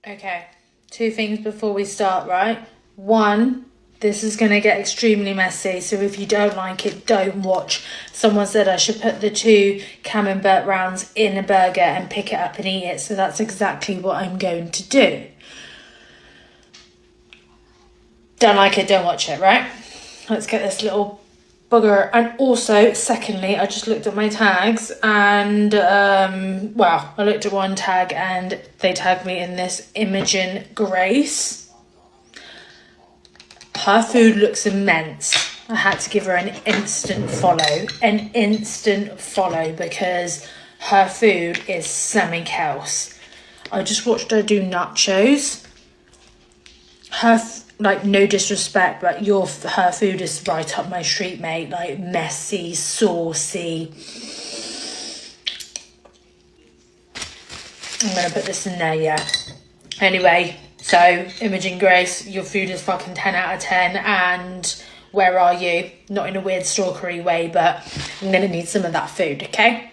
Okay, two things before we start, right? One, this is going to get extremely messy, so if you don't like it, don't watch. Someone said I should put the 2 camembert rounds in a burger and pick it up and eat it, so that's exactly what I'm going to do. Don't like it, don't watch it, right? Let's get this little bugger. And also, secondly, I just looked at my tags and, I looked at one tag and they tagged me in this Imogen Grace. Her food looks immense. I had to give her an instant follow because her food is something else. I just watched her do nachos. No disrespect, but her food is right up my street, mate. Like, messy, saucy. I'm gonna put this in there, yeah. Anyway, so Imogen Grace, your food is fucking 10 out of 10, and where are you? Not in a weird stalkery way, but I'm gonna need some of that food, okay?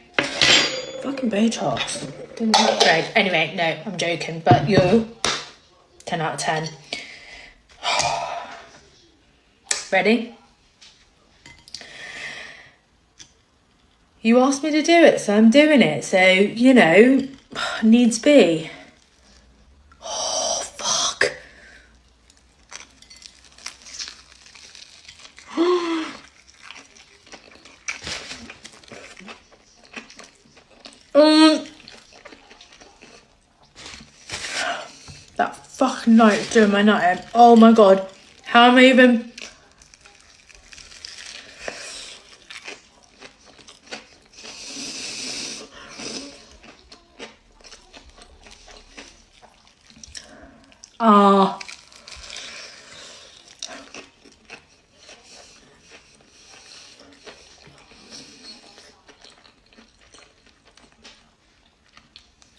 Fucking Botox. Didn't look great. Anyway, no, I'm joking, but you, 10 out of 10. Ready? You asked me to do it, so I'm doing it. So, needs be. Oh, fuck. That fucking night doing my night. Oh my god. How am I even...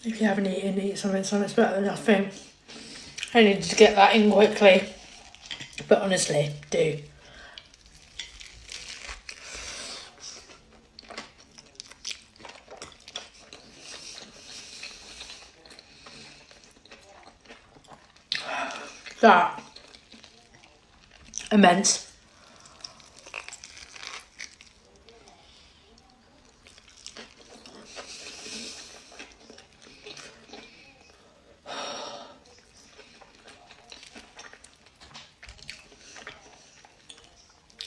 If you haven't eaten, eat something, so it's better than nothing. I needed to get that in quickly. But honestly, do. That. Immense.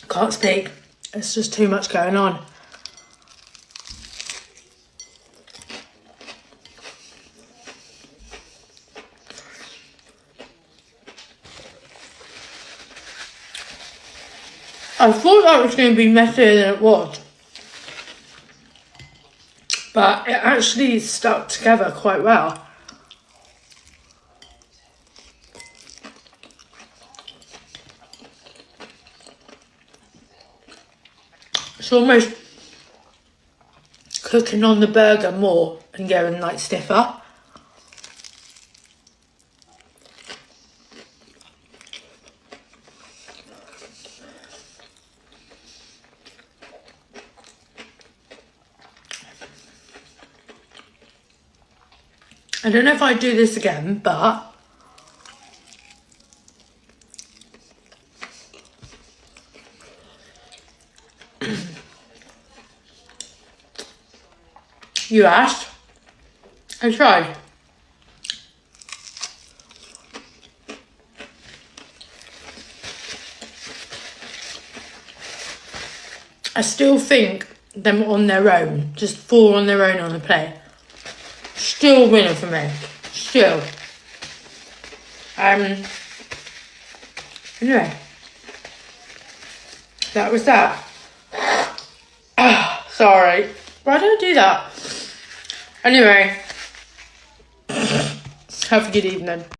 Can't speak. It's just too much going on. I thought that was going to be messier than it was. But it actually stuck together quite well. It's almost cooking on the burger more and going like stiffer. I don't know if I'd do this again, but you asked. I tried. I still think them on their own, just 4 on their own on the plate, still winning for me. Still. Anyway. That was that. Sorry. Why do I do that? Anyway. Have a good evening.